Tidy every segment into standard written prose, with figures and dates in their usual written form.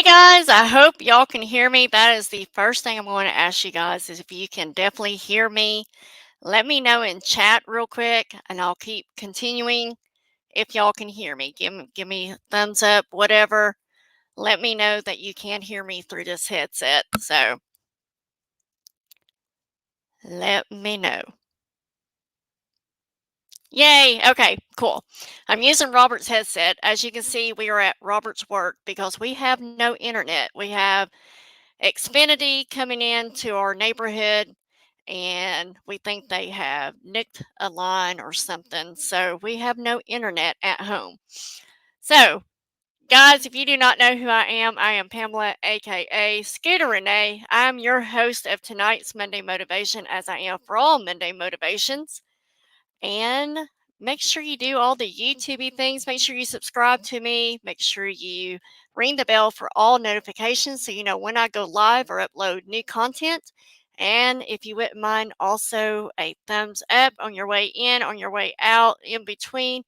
guys, I hope y'all can hear me. That is the first thing I'm going to ask you guys is if you can definitely hear me. Let me know in chat real quick and I'll keep continuing if y'all can hear me. Give me a thumbs up, whatever. Let me know that you can hear me through this headset. So let me know. Yay. Okay, cool. I'm using Robert's headset. As you can see, we are at Robert's work because we have no internet. We have Xfinity coming into our neighborhood and we think they have nicked a line or something. So we have no internet at home. So, guys, if you do not know who I am Pamela, aka Scooter Renee. I'm your host of tonight's Monday Motivation, as I am for all Monday motivations. And make sure you do all the YouTube things. Make sure you subscribe to me. Make sure you ring the bell for all notifications so you know when I go live or upload new content. And if you wouldn't mind, also a thumbs up on your way in, on your way out, in between.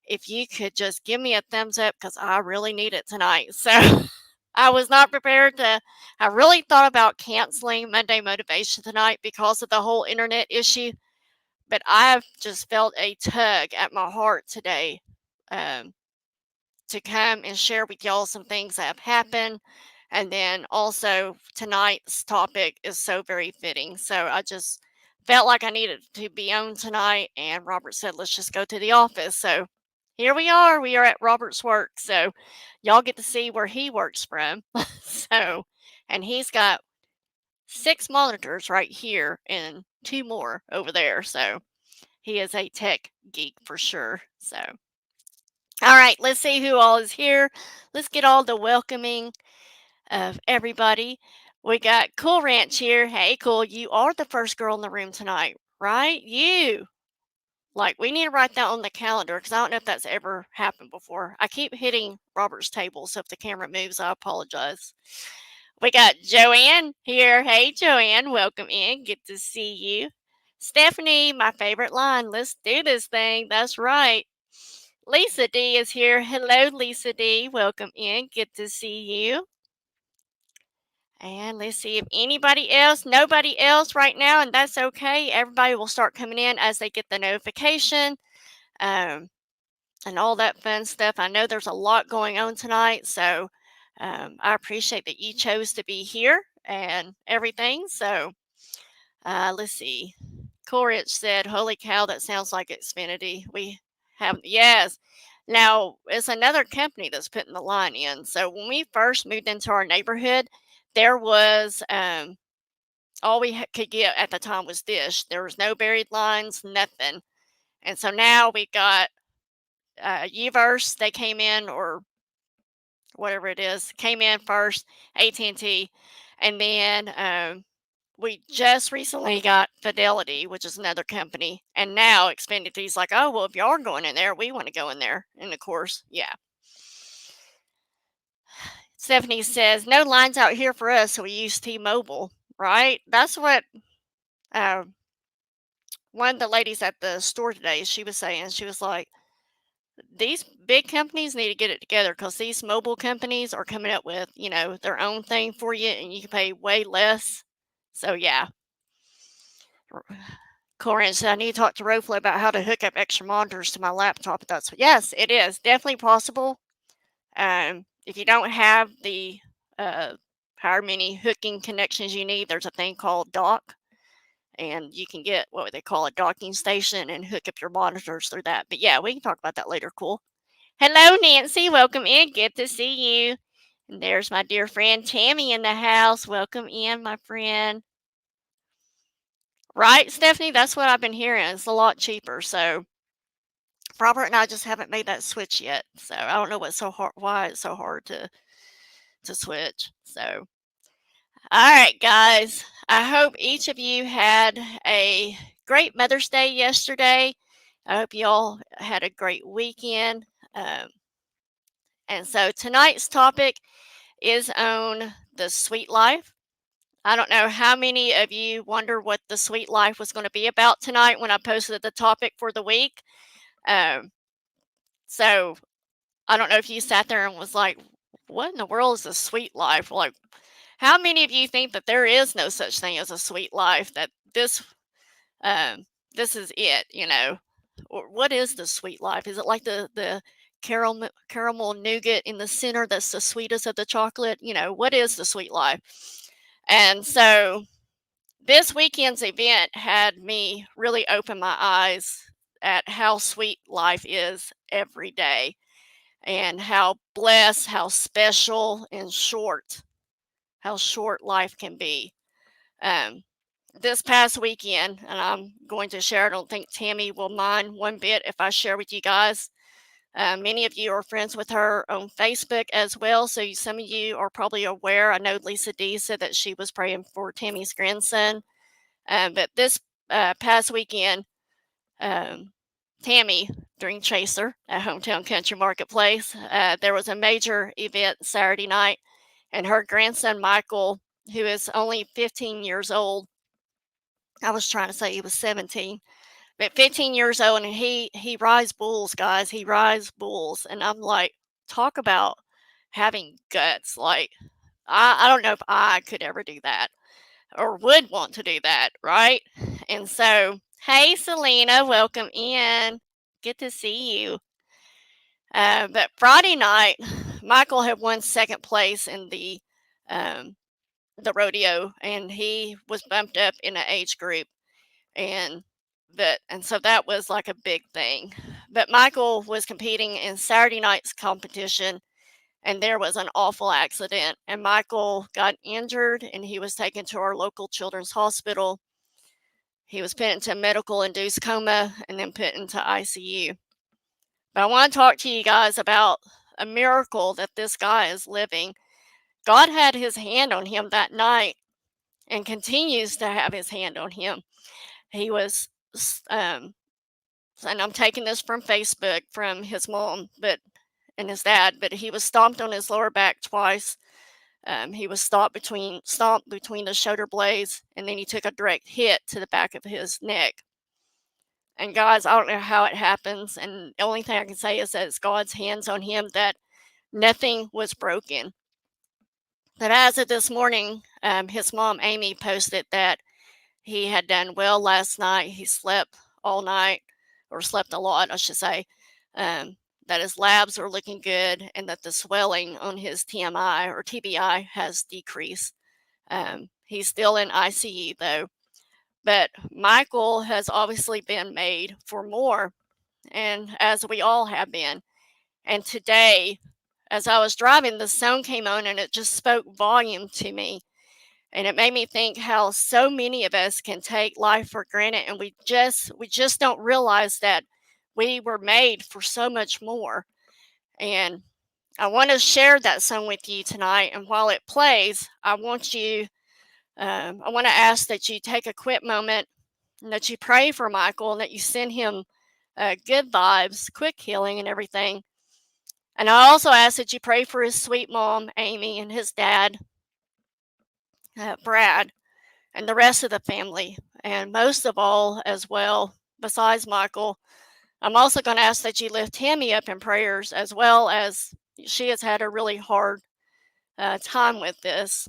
If you could just give me a thumbs up because I really need it tonight. So I was not prepared to, I really thought about canceling Monday Motivation tonight because of the whole internet issue, but I've just felt a tug at my heart today um, to come and share with y'all some things that have happened. And then also, tonight's topic is so very fitting. So I just felt like I needed to be on tonight. And Robert said, let's just go to the office. So here we are. We are at Robert's work. So y'all get to see where he works from. So, and he's got 6 monitors right here and 2 more over there. So he is a tech geek for sure. So, all right, let's see who all is here. Let's get all the welcoming of everybody. We got Cool Ranch here. Hey, Cool, you are the first girl in the room tonight, right? You. Like, we need to write that on the calendar because I don't know if that's ever happened before. I keep hitting Robert's table, so if the camera moves, I apologize. We got Joanne here. Hey, Joanne, welcome in. Good to see you. Stephanie, my favorite line. Let's do this thing. That's right. Lisa D is here. Hello, Lisa D. Welcome in. Good to see you. And let's see if anybody else, nobody else right now, and that's okay. Everybody will start coming in as they get the notification um, and all that fun stuff. I know there's a lot going on tonight, so I appreciate that you chose to be here and everything. So let's see. Corich said, "Holy cow, that sounds like Xfinity." We have, yes. Now it's another company that's putting the line in. So when we first moved into our neighborhood, there was all we could get at the time was Dish. There was no buried lines, nothing. And so now we got Uverse. They came in, or whatever it is, came in first. AT&T, and then we just recently got Fidelity, which is another company, and now Xfinity's like, oh, well, if y'all are going in there, we want to go in there. And of course, yeah. Stephanie says, no lines out here for us, so we use T-Mobile, right? That's what uh, one of the ladies at the store today, she was saying. She was like, these big companies need to get it together because these mobile companies are coming up with, their own thing for you, and you can pay way less. So, yeah. Corinne said, I need to talk to Roflo about how to hook up extra monitors to my laptop. That's yes, it is definitely possible. If you don't have the however many hooking connections you need, there's a thing called dock, and you can get what they call a docking station and hook up your monitors through that. But yeah, we can talk about that later. Cool. Hello, Nancy. Welcome in. Good to see you. And there's my dear friend Tammy in the house. Welcome in, my friend. Right, Stephanie? That's what I've been hearing. It's a lot cheaper. So Robert and I just haven't made that switch yet. So I don't know what's so hard, why it's so hard to switch. So all right, guys. I hope each of you had a great Mother's Day yesterday. I hope you all had a great weekend. And so tonight's topic is on the sweet life. I don't know how many of you wonder what the sweet life was going to be about tonight when I posted the topic for the week. So I don't know if you sat there and was like, what in the world is a sweet life? Like, how many of you think that there is no such thing as a sweet life? That um, this is it, you know? Or what is the sweet life? Is it like the caramel nougat in the center that's the sweetest of the chocolate? You know, what is the sweet life? And so this weekend's event had me really open my eyes at how sweet life is every day and how blessed, how special and short, how short life can be. Um, this past weekend, and I'm going to share, I don't think Tammy will mind one bit if I share with you guys. Many of you are friends with her on Facebook as well. So some of you are probably aware. I know Lisa D said that she was praying for Tammy's grandson. But this past weekend, um, Tammy, Dream Chaser at Hometown Country Marketplace, there was a major event Saturday night, and her grandson Michael, who is only 15 years old, I was trying to say he was 17, but 15 years old, and he rides bulls, guys. He rides bulls, and I'm like, talk about having guts. Like I don't know if I could ever do that or would want to do that, right? And so, hey, Selena, welcome in. Good to see you. But Friday night, Michael had won second place in um, the rodeo, and he was bumped up in an age group, and and so that was like a big thing. But Michael was competing in Saturday night's competition, and there was an awful accident, and Michael got injured, and he was taken to our local children's hospital. He was put into a medical induced coma and then put into ICU. But I want to talk to you guys about a miracle that this guy is living. God had his hand on him that night and continues to have his hand on him. He was, um, and I'm taking this from Facebook from his mom, and his dad, but he was stomped on his lower back twice. He was stomped between the shoulder blades, and then he took a direct hit to the back of his neck. And guys, I don't know how it happens, and the only thing I can say is that it's God's hands on him, that nothing was broken. But as of this morning, his mom Amy posted that he had done well last night. He slept all night, or slept a lot, I should say. That his labs are looking good, and that the swelling on his TMI or TBI has decreased. He's still in ICU though. But Michael has obviously been made for more, and as we all have been. And today, as I was driving, the song came on and it just spoke volume to me. And it made me think how so many of us can take life for granted, and we just don't realize that we were made for so much more. And I want to share that song with you tonight. And while it plays, I want to ask that you take a quick moment and that you pray for Michael and that you send him good vibes, quick healing, and everything. And I also ask that you pray for his sweet mom, Amy, and his dad, Brad, and the rest of the family. And most of all, as well, besides Michael, I'm also going to ask that you lift Tammy up in prayers, as well, as she has had a really hard time with this.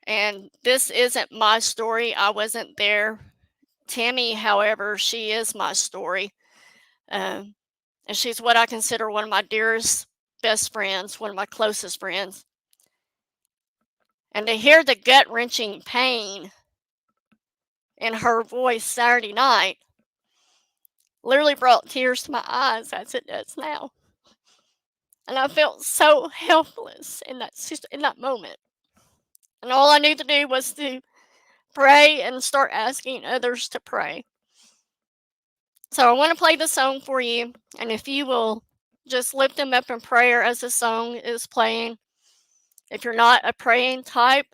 And this isn't my story. I wasn't there. Tammy, however, she is my story. Um, and she's what I consider one of my dearest, best friends, one of my closest friends. And to hear the gut wrenching pain in her voice Saturday night literally brought tears to my eyes, as it does now. And I felt so helpless in that moment. And all I knew to do was to pray and start asking others to pray. So I want to play the song for you, and if you will just lift them up in prayer as the song is playing. If you're not a praying type,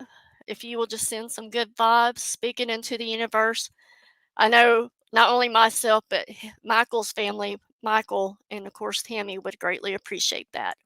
if you will just send some good vibes, speak it into the universe. I know not only myself, but Michael's family, Michael, and of course Tammy, would greatly appreciate that.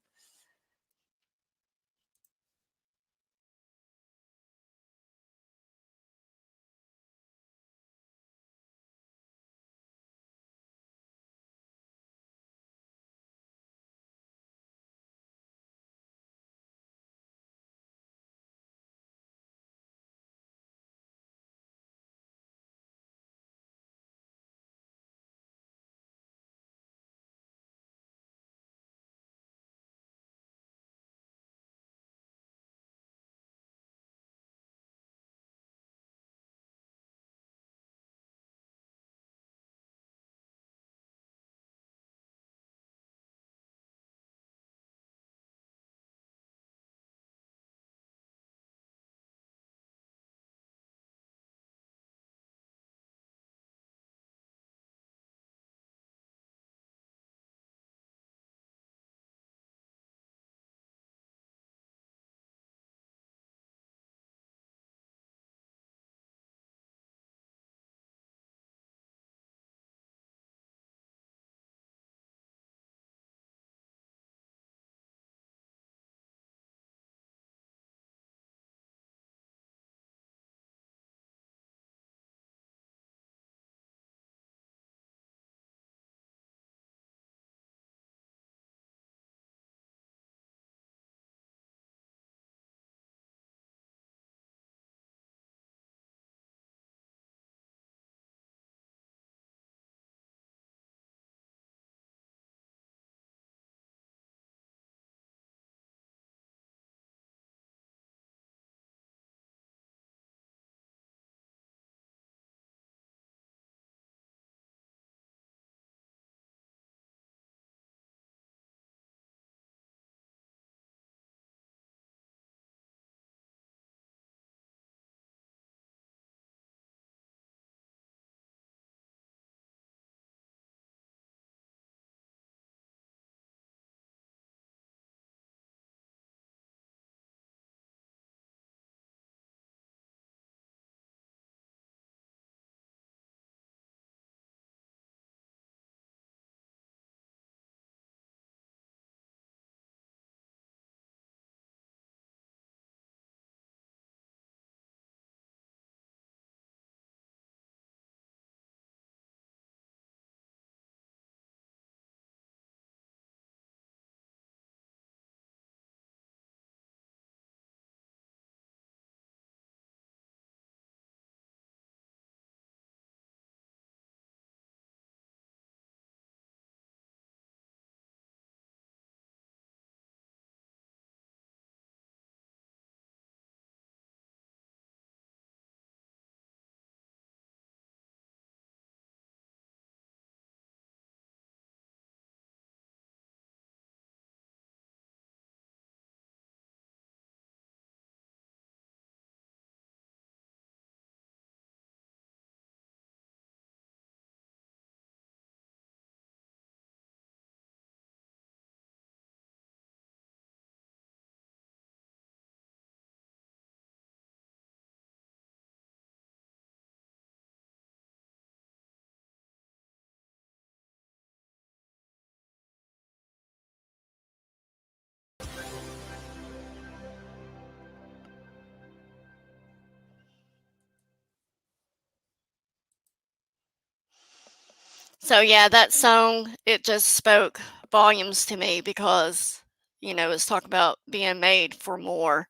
So yeah, that song, it just spoke volumes to me because, it's talking about being made for more.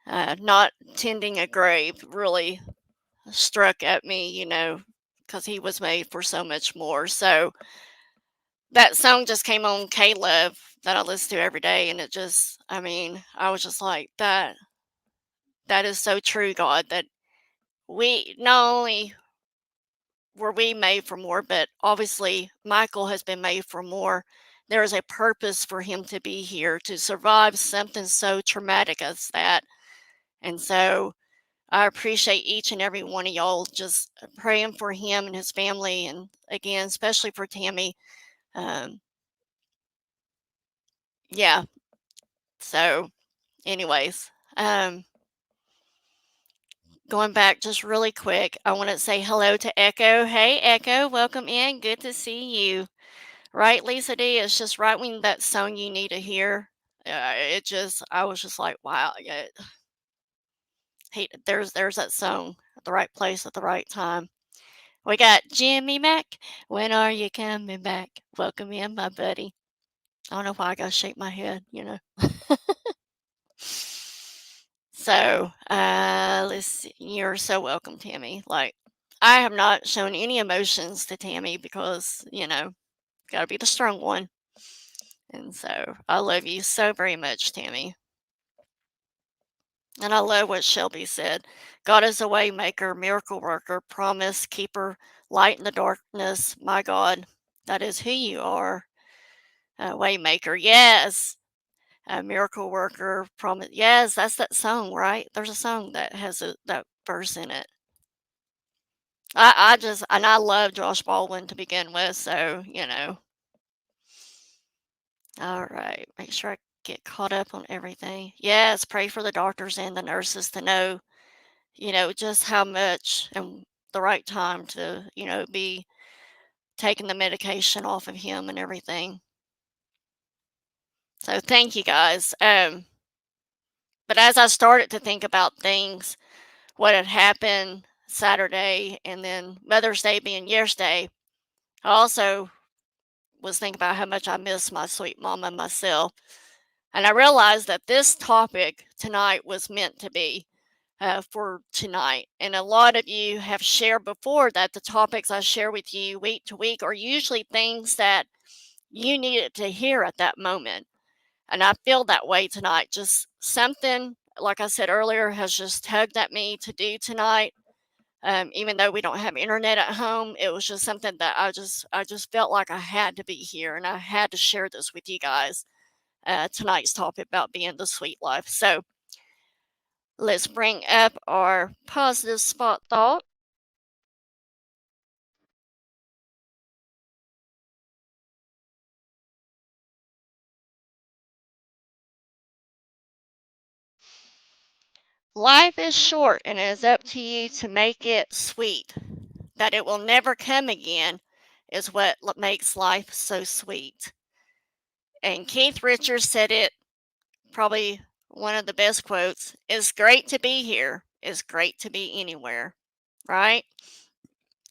Not tending a grave really struck at me, because he was made for so much more. So that song just came on K-Love that I listen to every day, and I was just like, that is so true, God, that we not only were we made for more, but obviously Michael has been made for more. There is a purpose for him to be here to survive something so traumatic as that. And so I appreciate each and every one of y'all just praying for him and his family. And again, especially for Tammy. Um, yeah. So, anyways, um, going back just really quick, I want to say hello to Echo. Hey, Echo, welcome in. Good to see you. Right, Lisa D? It's just right when that song you need to hear. I was just like, wow, yeah, there's that song at the right place at the right time. We got Jimmy Mack. When are you coming back? Welcome in, my buddy. I don't know why I gotta shake my head. So, let's see. You're so welcome, Tammy. Like, I have not shown any emotions to Tammy because, gotta be the strong one. And so I love you so very much, Tammy. And I love what Shelby said. God is a way maker, miracle worker, promise keeper, light in the darkness. My God, that is who you are. Way maker. Yes. Miracle worker, promise. Yes, that's that song, right? There's a song that has that verse in it. And I love Josh Baldwin to begin with. So. All right. Make sure I get caught up on everything. Yes. Pray for the doctors and the nurses to know, just how much and the right time to, be taking the medication off of him and everything. So thank you guys. But as I started to think about things, what had happened Saturday and then Mother's Day being yesterday, I also was thinking about how much I miss my sweet mama myself. And I realized that this topic tonight was meant to be for tonight. And a lot of you have shared before that the topics I share with you week to week are usually things that you needed to hear at that moment. And I feel that way tonight. Just something, like I said earlier, has just tugged at me to do tonight. Even though we don't have internet at home, it was just something that I just felt like I had to be here and I had to share this with you guys. Tonight's topic about being the sweet life. So let's bring up our positive spot thought. Life is short and it is up to you to make it sweet. That it will never come again is what makes life so sweet. And Keith Richards said it, probably one of the best quotes. It's great to be here. It's great to be anywhere. Right?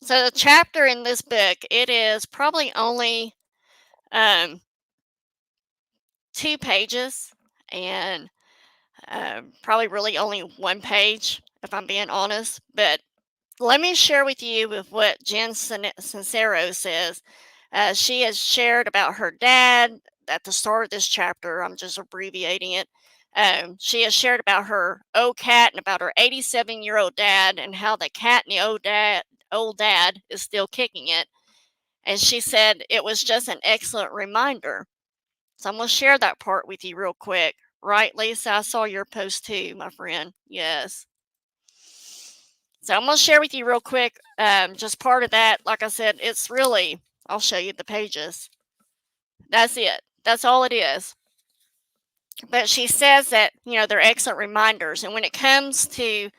So the chapter in this book, it is probably only um, 2 pages and probably really only one page, if I'm being honest. But let me share with you with what Jen Sincero says. She has shared about her dad at the start of this chapter. I'm just abbreviating it. She has shared about her old cat and about her 87-year-old dad and how the cat and the old dad is still kicking it. And she said it was just an excellent reminder. So I'm going to share that part with you real quick. Right, Lisa? I saw your post too, my friend. Yes. So I'm going to share with you real quick, just part of that. Like I said, it's really, I'll show you the pages. That's it. That's all it is. But she says that, they're excellent reminders. And when it comes to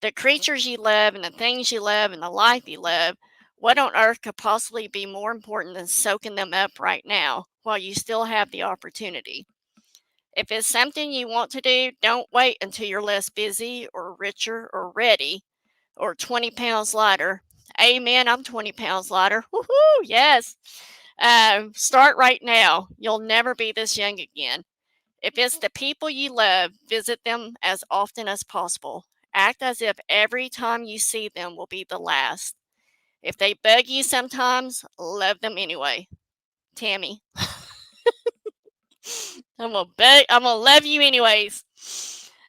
the creatures you love and the things you love and the life you love, what on earth could possibly be more important than soaking them up right now while you still have the opportunity? If it's something you want to do, don't wait until you're less busy or richer or ready or 20 pounds lighter. Amen. I'm 20 pounds lighter. Woohoo! Yes. Start right now. You'll never be this young again. If it's the people you love, visit them as often as possible. Act as if every time you see them will be the last. If they bug you sometimes, love them anyway. Tammy. I'm gonna love you anyways.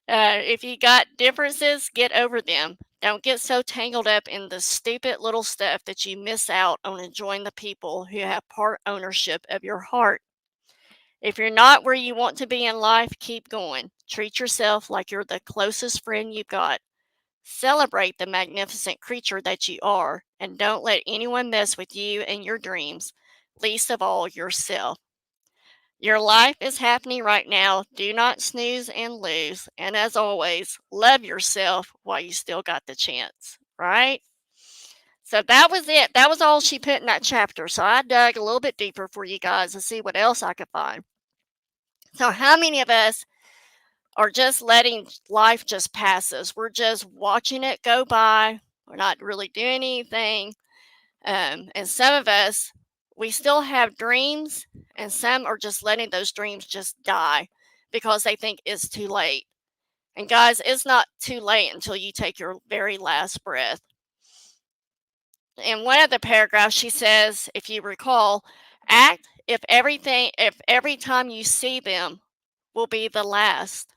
If you got differences, get over them. Don't get so tangled up in the stupid little stuff that you miss out on enjoying the people who have part ownership of your heart. If you're not where you want to be in life, keep going. Treat yourself like you're the closest friend you've got. Celebrate the magnificent creature that you are, and don't let anyone mess with you and your dreams, least of all yourself. Your life is happening right now. Do not snooze and lose. And as always, love yourself while you still got the chance, right? So that was it. That was all she put in that chapter. So I dug a little bit deeper for you guys to see what else I could find. So, how many of us are just letting life just pass us? We're just watching it go by. We're not really doing anything. And some of us, we still have dreams, and some are just letting those dreams just die because they think it's too late. And guys, it's not too late until you take your very last breath. In one of the paragraphs, she says, if you recall, act if every time you see them will be the last.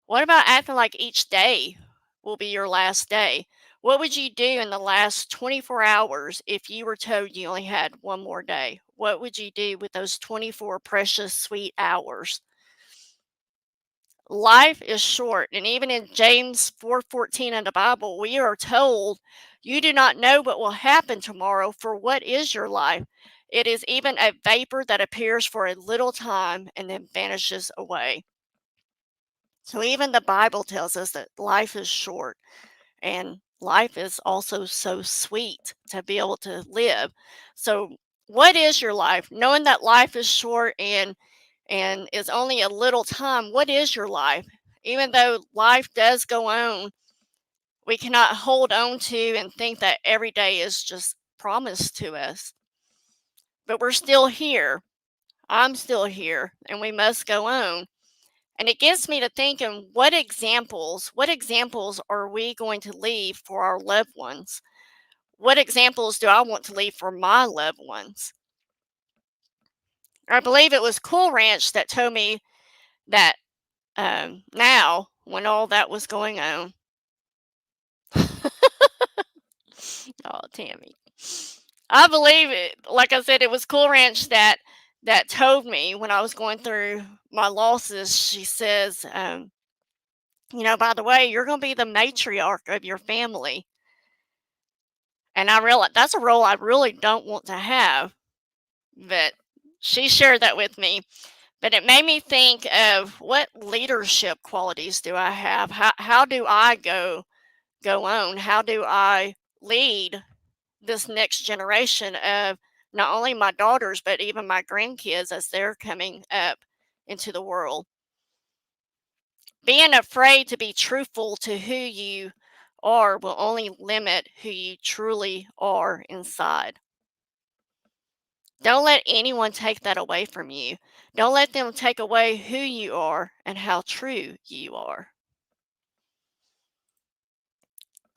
What about acting like each day will be your last day? What would you do in the last 24 hours if you were told you only had one more day? What would you do with those 24 precious, sweet hours? Life is short, and even in James 4:14 in the Bible, we are told, "You do not know what will happen tomorrow, for what is your life? It is even a vapor that appears for a little time and then vanishes away." So even the Bible tells us that life is short, and life is also so sweet to be able to live. So what is your life? Knowing that life is short and is only a little time, what is your life? Even though life does go on, we cannot hold on to and think that every day is just promised to us. But we're still here. I'm still here, and we must go on. And it gets me to thinking, what examples are we going to leave for our loved ones? What examples do I want to leave for my loved ones? I believe it was Cool Ranch that told me that now, when all that was going on, oh, Tammy, I believe it. Like I said, it was Cool Ranch that told me when I was going through my losses. She says, by the way, you're going to be the matriarch of your family. And I realize that's a role I really don't want to have, but she shared that with me. But it made me think of what leadership qualities do I have? How do I go on? How do I lead this next generation of not only my daughters but even my grandkids as they're coming up into the world? Being afraid to be truthful to who you are will only limit who you truly are inside. Don't let anyone take that away from you. Don't let them take away who you are and how true you are.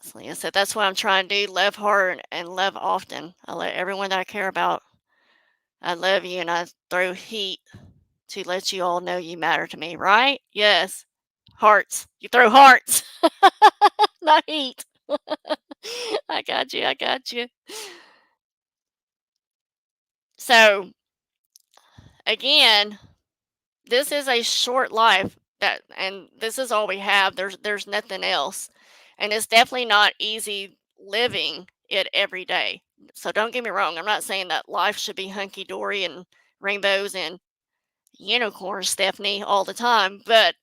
So, like I said, that's what I'm trying to do. Love hard and love often. I let everyone that I care about, I love you, and I throw heat to let you all know you matter to me, right? Yes. Hearts. You throw hearts, not heat. I got you. I got you. So, again, this is a short life and this is all we have. There's nothing else. And it's definitely not easy living it every day. So don't get me wrong. I'm not saying that life should be hunky dory and rainbows and unicorns, Stephanie, all the time, but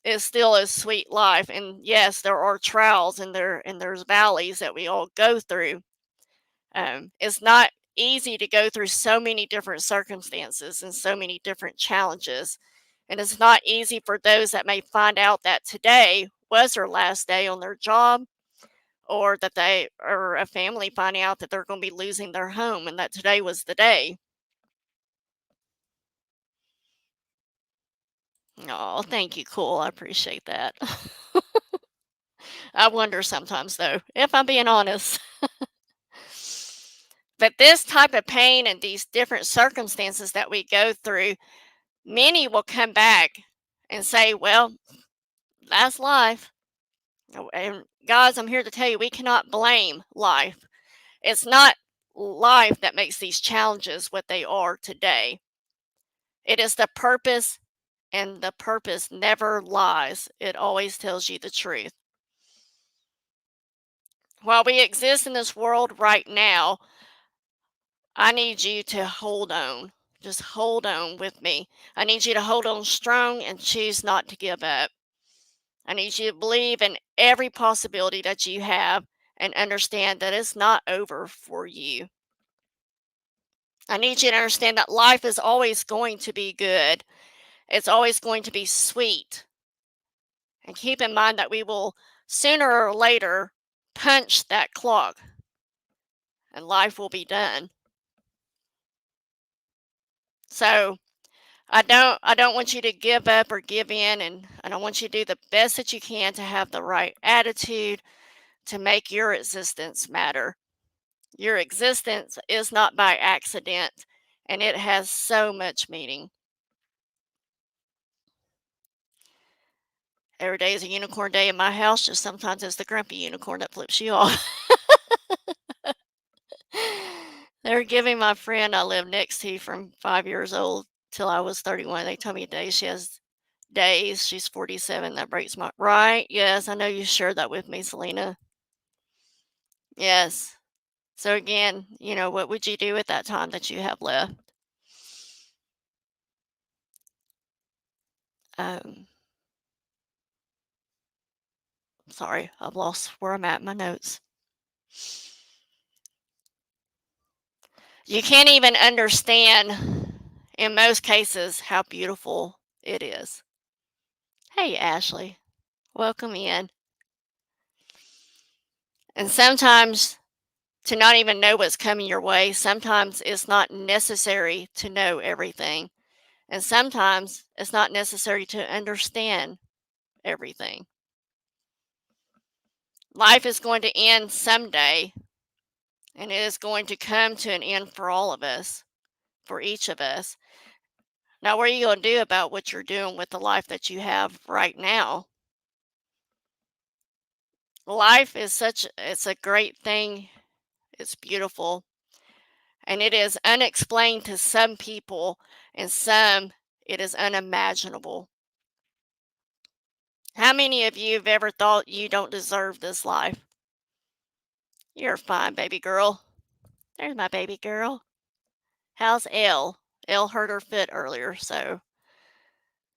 it's still a sweet life. And yes, there are trials and there's valleys that we all go through. It's not easy to go through so many different circumstances and so many different challenges. And it's not easy for those that may find out that today was their last day on their job or that they or a family finding out that they're going to be losing their home and that today was the day. Oh, thank you. Cool. I appreciate that. I wonder sometimes, though, if I'm being honest. But this type of pain and these different circumstances that we go through, many will come back and say, well, that's life. And guys, I'm here to tell you, we cannot blame life. It's not life that makes these challenges what they are today. It is the purpose, and the purpose never lies. It always tells you the truth. While we exist in this world right now, I need you to hold on. Just hold on with me. I need you to hold on strong and choose not to give up. I need you to believe in every possibility that you have and understand that it's not over for you. I need you to understand that life is always going to be good. It's always going to be sweet. And keep in mind that we will sooner or later punch that clock and life will be done. So I don't want you to give up or give in, and I don't want you to do the best that you can to have the right attitude to make your existence matter. Your existence is not by accident, and it has so much meaning. Every day is a unicorn day in my house, just sometimes it's the grumpy unicorn that flips you off. They're giving my friend I live next to from 5 years old till I was 31. They told me today she has days. She's 47. That breaks my right. Yes, I know you shared that with me, Selena. Yes. So again, what would you do with that time that you have left? Um, sorry, I've lost where I'm at in my notes. You can't even understand, in most cases, how beautiful it is. Hey, Ashley, welcome in. And sometimes to not even know what's coming your way, sometimes it's not necessary to know everything. And sometimes it's not necessary to understand everything. Life is going to end someday, and it is going to come to an end for all of us, for each of us. Now, what are you going to do about what you're doing with the life that you have right now? Life is it's a great thing. It's beautiful. And it is unexplained to some people, and some it is unimaginable. How many of you have ever thought you don't deserve this life? You're fine, baby girl. There's my baby girl. How's Elle? Elle hurt her foot earlier, so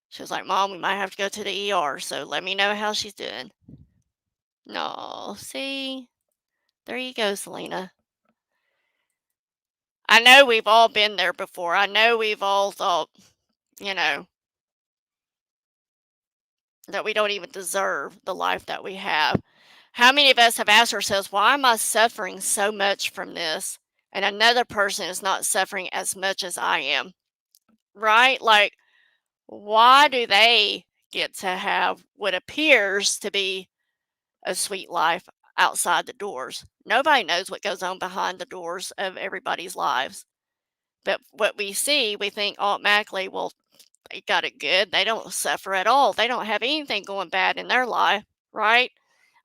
she was like, Mom, we might have to go to the ER, so let me know how she's doing. No, see? There you go, Selena. I know we've all been there before. I know we've all thought, you know, that we don't even deserve the life that we have. How many of us have asked ourselves, why am I suffering so much from this? And another person is not suffering as much as I am, right? Like, why do they get to have what appears to be a sweet life outside the doors? Nobody knows what goes on behind the doors of everybody's lives. But what we see, we think automatically, well, they got it good. They don't suffer at all. They don't have anything going bad in their life, right?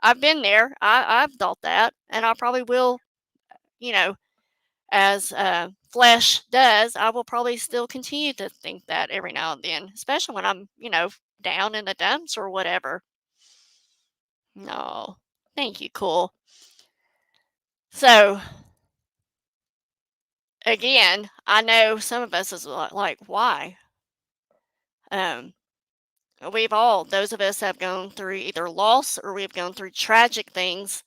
I've been there. I've thought that, and I probably will, you know, as flesh does, I will probably still continue to think that every now and then, especially when I'm, down in the dumps or whatever. No, thank you, cool. So, again, I know some of us is like, why? Um, those of us have gone through either loss or we've gone through tragic things,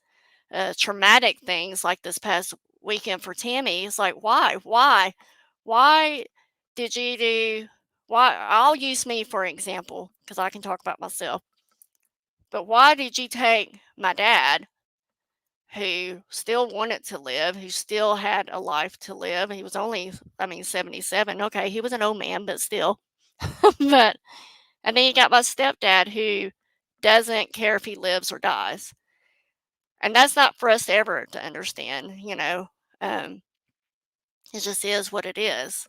traumatic things like this past weekend for Tammy. It's like, why? Why did you do? Why? I'll use me for example because I can talk about myself. But why did you take my dad who still wanted to live, who still had a life to live. He was only, I mean, 77. Okay, he was an old man, but still. But and then you got my stepdad who doesn't care if he lives or dies. And that's not for us ever to understand, you know. Um, it just is what it is.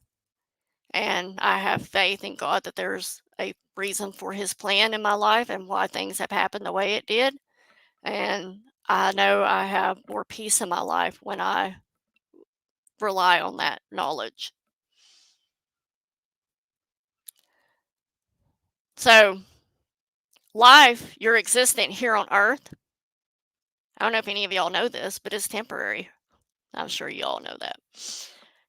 And I have faith in God that there's a reason for his plan in my life and why things have happened the way it did. And I know I have more peace in my life when I rely on that knowledge. So, life, you're existent here on earth. I don't know if any of y'all know this, but it's temporary. I'm sure you all know that.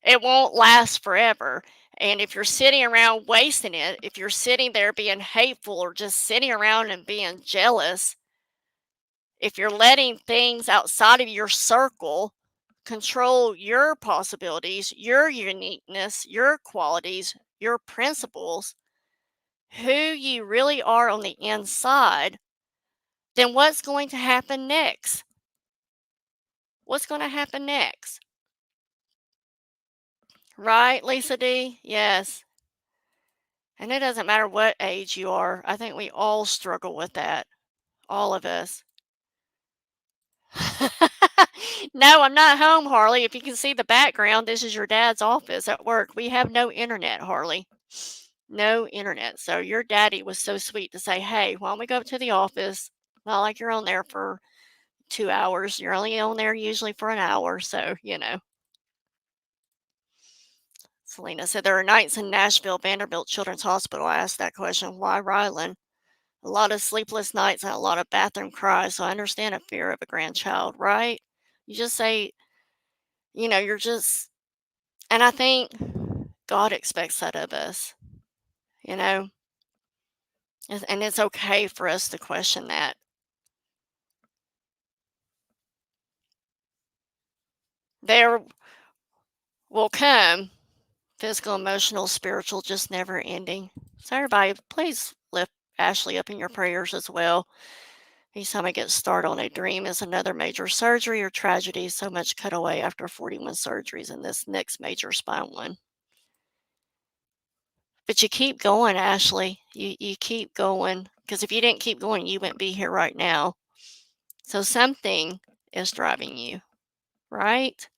It won't last forever. And if you're sitting around wasting it, if you're sitting there being hateful or just sitting around and being jealous, if you're letting things outside of your circle control your possibilities, your uniqueness, your qualities, your principles, who you really are on the inside, then what's going to happen next? What's going to happen next? Right, Lisa D? Yes. And it doesn't matter what age you are. I think we all struggle with that. All of us. No, I'm not home, Harley. If you can see the background, this is your dad's office at work. We have no internet, Harley. No internet. So your daddy was so sweet to say, hey, why don't we go up to the office? Not like you're on there for 2 hours. You're only on there usually for an hour. So, you know. Selena said there are nights in Nashville, Vanderbilt Children's Hospital. I asked that question. Why Ryland? A lot of sleepless nights and a lot of bathroom cries. So I understand a fear of a grandchild, right? You just say, you're just, and I think God expects that of us, you know, and it's okay for us to question that. There will come physical, emotional, spiritual, just never ending. So, everybody, please lift Ashley up in your prayers as well. Each time I get started on a dream is another major surgery or tragedy. So much cut away after 41 surgeries and this next major spine one. But you keep going, Ashley. You keep going because if you didn't keep going, you wouldn't be here right now. So something is driving you, right?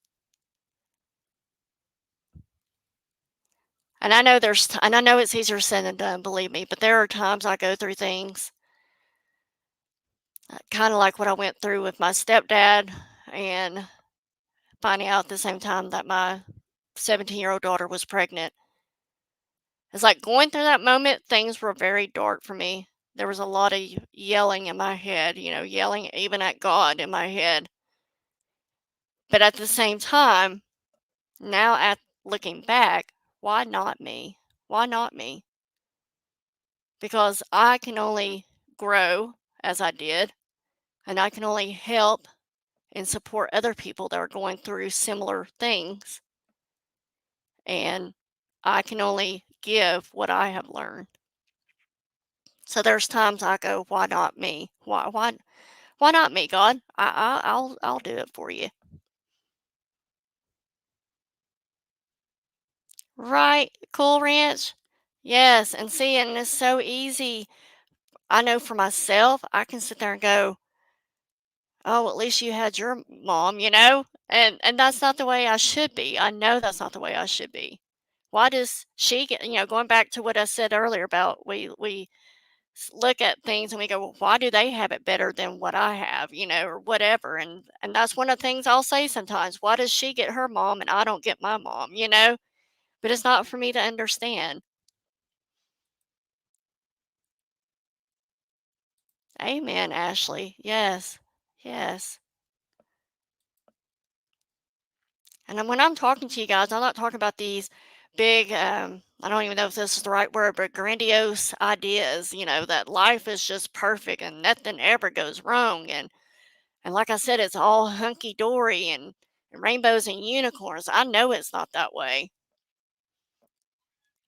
And I know and I know it's easier said than done, believe me, but there are times I go through things kind of like what I went through with my stepdad and finding out at the same time that my 17-year-old daughter was pregnant. It's like going through that moment, things were very dark for me. There was a lot of yelling in my head, yelling even at God in my head. But at the same time, now at looking back, why not me? Why not me? Because I can only grow as I did, and I can only help and support other people that are going through similar things. And I can only give what I have learned. So there's times I go, why not me? Why not me, God? I'll do it for you. Right, Cool Ranch. Yes, and see, and it's so easy. I know for myself, I can sit there and go, "Oh, at least you had your mom," and that's not the way I should be. I know that's not the way I should be. Why does she get, going back to what I said earlier about we look at things and we go, well, why do they have it better than what I have, or whatever? And that's one of the things I'll say sometimes. Why does she get her mom and I don't get my mom, But it's not for me to understand. Amen, Ashley. Yes. Yes. And when I'm talking to you guys, I'm not talking about these big, I don't even know if this is the right word, but grandiose ideas, that life is just perfect and nothing ever goes wrong. And like I said, it's all hunky dory and rainbows and unicorns. I know it's not that way.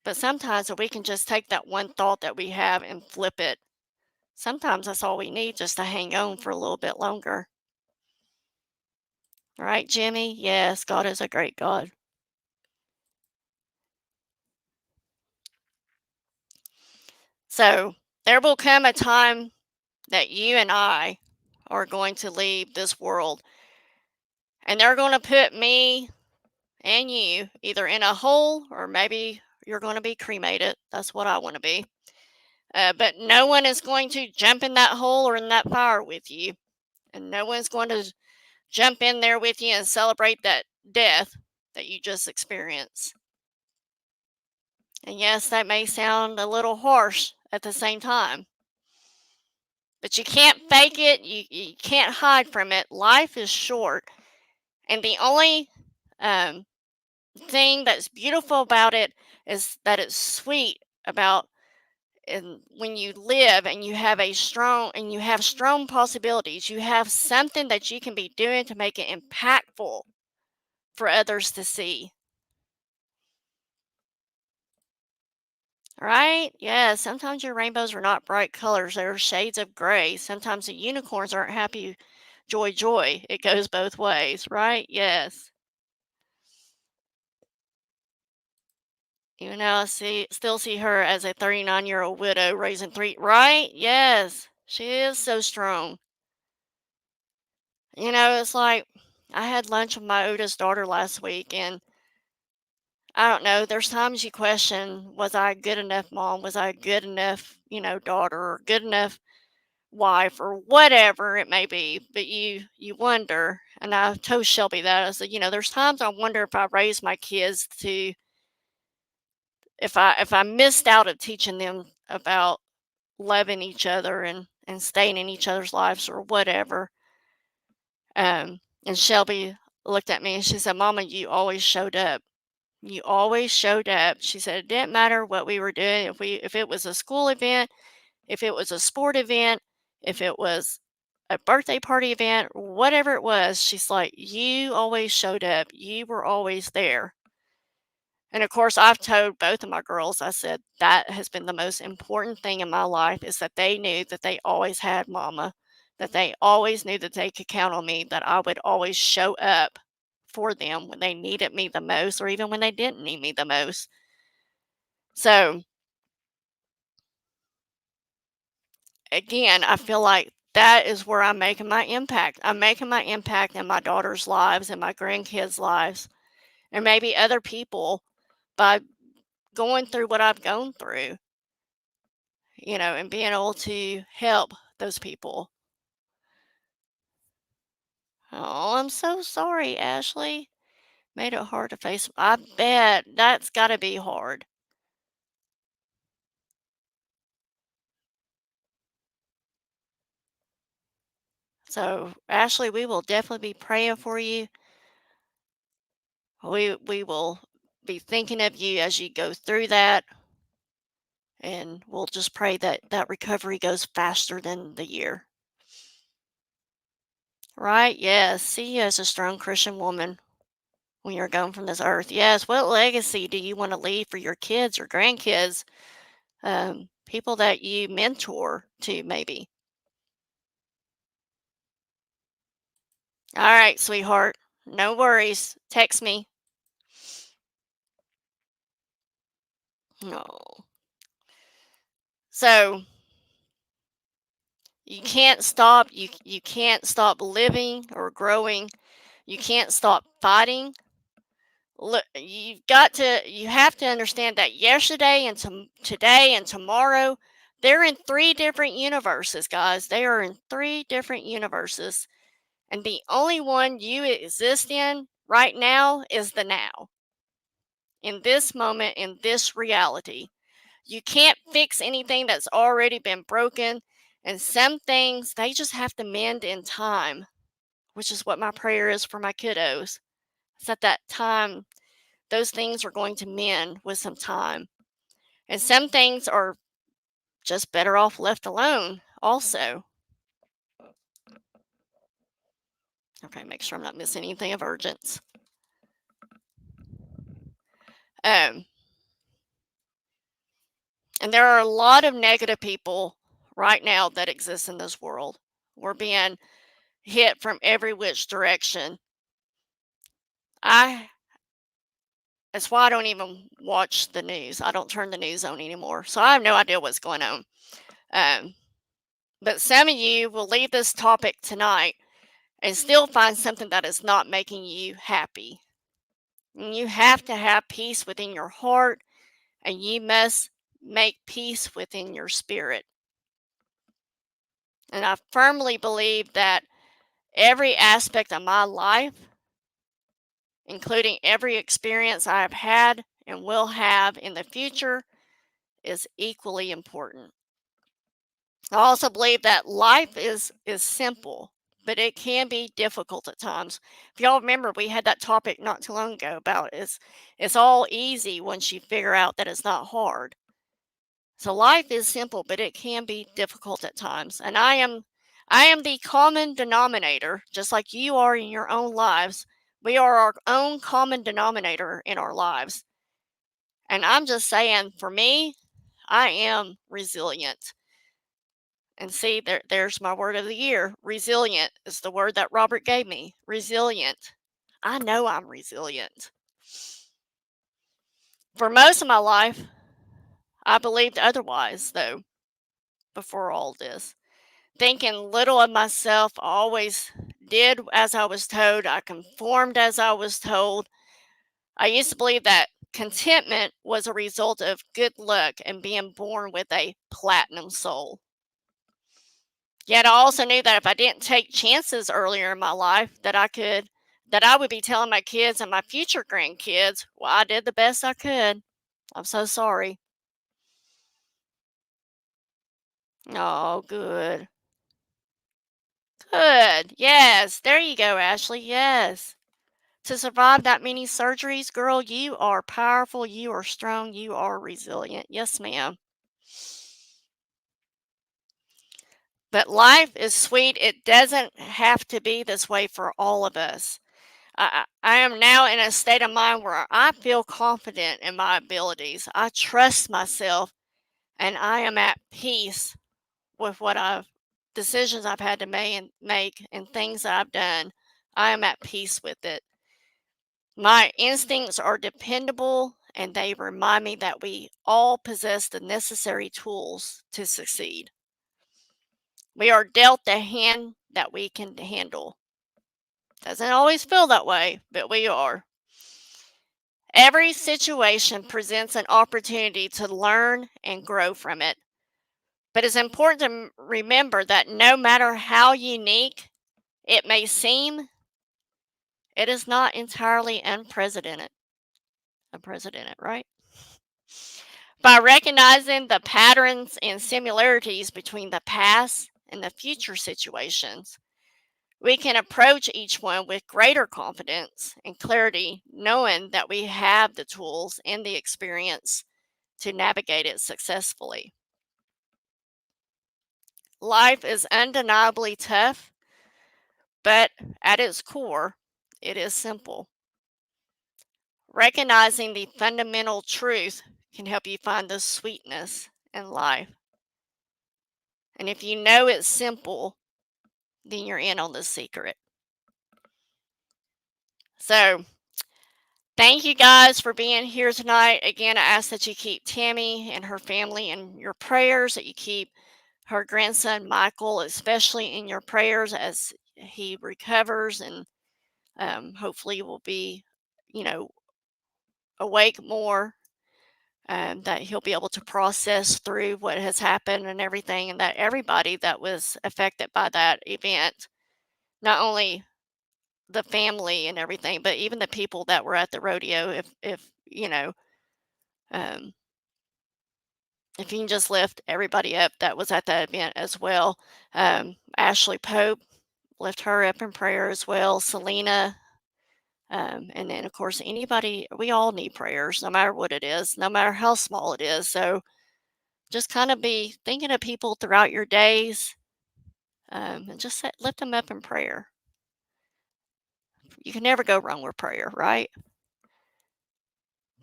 But sometimes if we can just take that one thought that we have and flip it, sometimes that's all we need just to hang on for a little bit longer. Right, Jimmy? Yes, God is a great God. So there will come a time that you and I are going to leave this world, and they're going to put me and you either in a hole or maybe you're going to be cremated. That's what I want to be. But no one is going to jump in that hole or in that fire with you, and no one's going to jump in there with you and celebrate that death that you just experienced. And yes, that may sound a little harsh at the same time, but you can't fake it. You can't hide from it. Life is short. And the only um, thing that's beautiful about it is that it's sweet about and when you live and you have strong possibilities, you have something that you can be doing to make it impactful for others to see. Right? Yeah, sometimes your rainbows are not bright colors, they're shades of gray. Sometimes the unicorns aren't happy, joy, joy. It goes both ways, right? Yes. Even though still see her as a 39-year-old widow raising three, right? Yes. She is so strong. It's like I had lunch with my oldest daughter last week, and I don't know, there's times you question, was I a good enough mom? Was I a good enough, daughter or good enough wife or whatever it may be, but you wonder, and I told Shelby that I said, there's times I wonder if I raised my kids to if I missed out of teaching them about loving each other and staying in each other's lives or whatever. And Shelby looked at me and she said, Mama, you always showed up. You always showed up. She said it didn't matter what we were doing, if it was a school event, if it was a sport event, if it was a birthday party event, whatever it was, she's like, you always showed up. You were always there. And of course, I've told both of my girls, I said, that has been the most important thing in my life is that they knew that they always had mama, that they always knew that they could count on me, that I would always show up for them when they needed me the most or even when they didn't need me the most. So, again, I feel like that is where I'm making my impact. I'm making my impact in my daughter's lives and my grandkids' lives, and maybe other people by going through what I've gone through, and being able to help those people. Oh, I'm so sorry, Ashley. Made it hard to face. I bet that's got to be hard. So, Ashley, we will definitely be praying for you. We will be thinking of you as you go through that, and we'll just pray that that recovery goes faster than the year. Right? Yes. See you as a strong Christian woman when you're gone from this earth. Yes. What legacy do you want to leave for your kids or grandkids? People that you mentor to, maybe. All right, sweetheart. No worries. Text me. No. So you can't stop living or growing. You can't stop fighting. Look, you have to understand that yesterday and today and tomorrow, they're in three different universes, guys. They are in three different universes. And the only one you exist in right now is the now. In this moment, in this reality. You can't fix anything that's already been broken. And some things, they just have to mend in time, which is what my prayer is for my kiddos. It's at that time, those things are going to mend with some time. And some things are just better off left alone, also. Okay, make sure I'm not missing anything of urgence. Um, and there are a lot of negative people right now that exist in this world. We're being hit from every which direction. I That's why I don't even watch the news. I don't turn the news on anymore. So I have no idea what's going on. Um, but some of you will leave this topic tonight and still find something that is not making you happy. And you have to have peace within your heart, and you must make peace within your spirit. And I firmly believe that every aspect of my life, including every experience I have had and will have in the future, is equally important. I also believe that life is simple, but it can be difficult at times. If y'all remember, we had that topic not too long ago about it's all easy once you figure out that it's not hard. So life is simple, but it can be difficult at times. And I am the common denominator, just like you are in your own lives. We are our own common denominator in our lives. And I'm just saying, for me, I am resilient. And see, there's my word of the year. Resilient is the word that Robert gave me. Resilient. I know I'm resilient. For most of my life, I believed otherwise, though, before all this. Thinking little of myself, I always did as I was told. I conformed as I was told. I used to believe that contentment was a result of good luck and being born with a platinum soul. Yet I also knew that if I didn't take chances earlier in my life, that I would be telling my kids and my future grandkids, well, I did the best I could. I'm so sorry. Oh, good. Good. Yes. There you go, Ashley. Yes. To survive that many surgeries, girl, you are powerful. You are strong. You are resilient. Yes, ma'am. But life is sweet. It doesn't have to be this way for all of us. I am now in a state of mind where I feel confident in my abilities. I trust myself and I am at peace with what I've decisions I've had to make and things that I've done. I am at peace with it. My instincts are dependable and they remind me that we all possess the necessary tools to succeed. We are dealt the hand that we can handle. Doesn't always feel that way, but we are. Every situation presents an opportunity to learn and grow from it. But it's important to remember that no matter how unique it may seem, it is not entirely unprecedented. Unprecedented, right? By recognizing the patterns and similarities between the past and the future situations, we can approach each one with greater confidence and clarity, knowing that we have the tools and the experience to navigate it successfully. Life is undeniably tough, but at its core, it is simple. Recognizing the fundamental truth can help you find the sweetness in life. And if you know it's simple, then you're in on the secret. So, thank you guys for being here tonight. Again, I ask that you keep Tammy and her family in your prayers, that you keep her grandson Michael, especially in your prayers as he recovers and hopefully will be, you know, awake more, that he'll be able to process through what has happened and everything, and that everybody that was affected by that event, not only the family and everything, but even the people that were at the rodeo, if um, if you can just lift everybody up that was at that event as well. Ashley Pope, lift her up in prayer as well. Selena, and then, of course, anybody, we all need prayers, no matter what it is, no matter how small it is. So just kind of be thinking of people throughout your days, and just lift them up in prayer. You can never go wrong with prayer, right?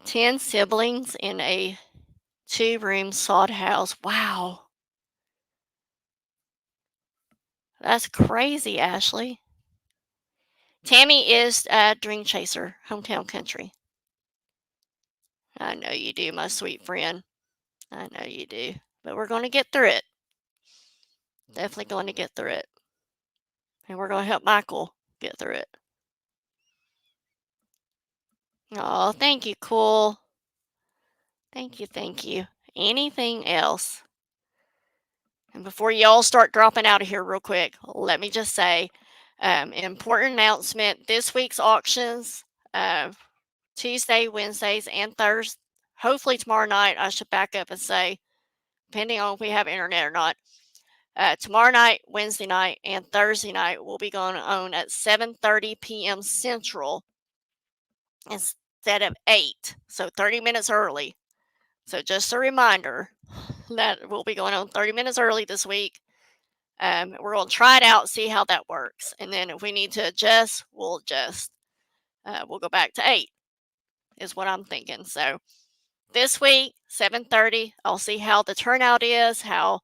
10 siblings in a 2-room sod house. Wow. That's crazy, Ashley. Tammy is Dream Chaser, Hometown Country. I know you do, my sweet friend. I know you do. But we're going to get through it. Definitely going to get through it. And we're going to help Michael get through it. Oh, thank you, cool. Thank you, thank you. Anything else? And before y'all start dropping out of here real quick, let me just say, important announcement. This week's auctions, Tuesday, Wednesdays, and Thursdays. Hopefully tomorrow night, I should back up and say, depending on if we have internet or not. Tomorrow night, Wednesday night, and Thursday night will be going on at 7:30 p.m. Central instead of 8, so 30 minutes early. So just a reminder that we'll be going on 30 minutes early this week. We're going to try it out, see how that works, and then if we need to adjust, we'll adjust. We'll go back to 8 is what I'm thinking. So this week, 7:30, I'll see how the turnout is, how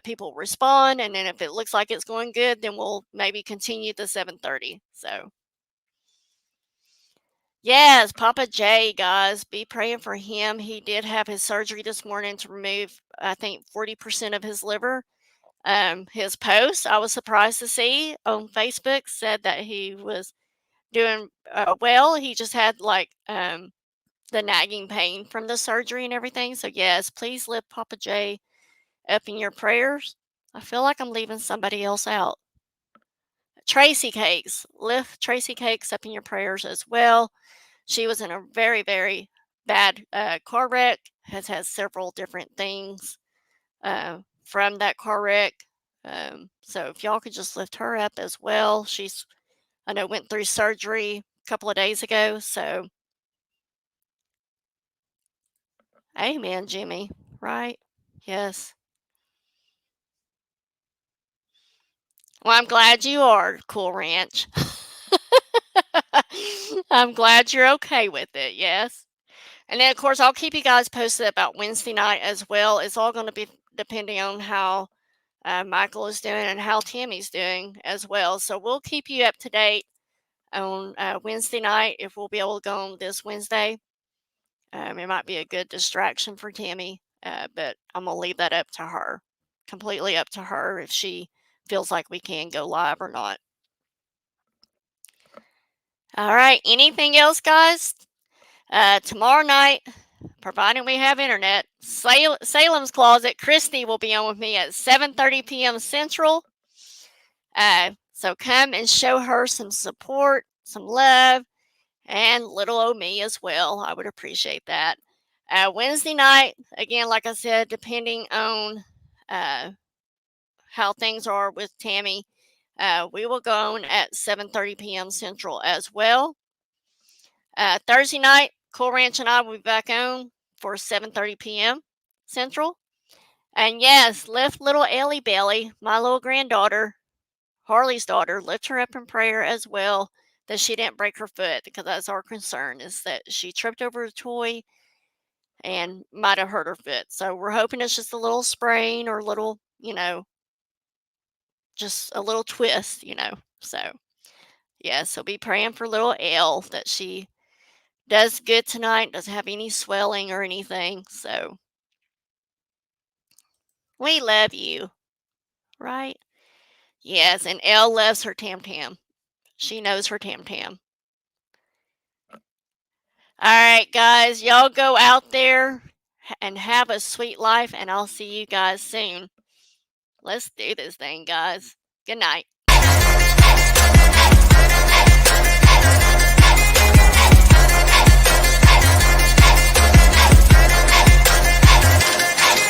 people respond, and then if it looks like it's going good, then we'll maybe continue to 7:30. So yes, Papa J, guys, be praying for him. He did have his surgery this morning to remove, I think, 40% of his liver. His post, I was surprised to see on Facebook, said that he was doing well. He just had like the nagging pain from the surgery and everything. So yes, please lift Papa J up in your prayers. I feel like I'm leaving somebody else out. Tracy Cakes, lift Tracy Cakes up in your prayers as well. She was in a very, very bad car wreck, has had several different things from that car wreck. So if y'all could just lift her up as well. She's, I know, went through surgery a couple of days ago. So, amen, Jimmy, right? Yes. Well, I'm glad you are, Cool Ranch. I'm glad you're okay with it. Yes. And then, of course, I'll keep you guys posted about Wednesday night as well. It's all going to be depending on how Michael is doing and how Tammy's doing as well. So we'll keep you up to date on Wednesday night if we'll be able to go on this Wednesday. It might be a good distraction for Tammy, but I'm going to leave that up to her, completely up to her if she feels like we can go live or not. All right. Anything else, guys? Tomorrow night, providing we have internet, Salem's Closet, Christy will be on with me at 7:30 p.m. Central. So come and show her some support, some love, and little old me as well. I would appreciate that. Wednesday night, again, like I said, depending on how things are with Tammy, we will go on at 7:30 p.m. Central as well. Thursday night, Cool Ranch and I will be back on for 7:30 p.m. Central. And yes, lift little Ellie Belly, my little granddaughter, Harley's daughter, lift her up in prayer as well, that she didn't break her foot, because that's our concern, is that she tripped over a toy and might have hurt her foot. So we're hoping it's just a little sprain or a little, just a little twist, So yeah, so be praying for little Elle that she does good tonight, doesn't have any swelling or anything. So we love you, right? Yes, and Elle loves her Tam Tam. She knows her Tam Tam. All right, guys, y'all go out there and have a sweet life, and I'll see you guys soon. Let's do this thing, guys. Good night.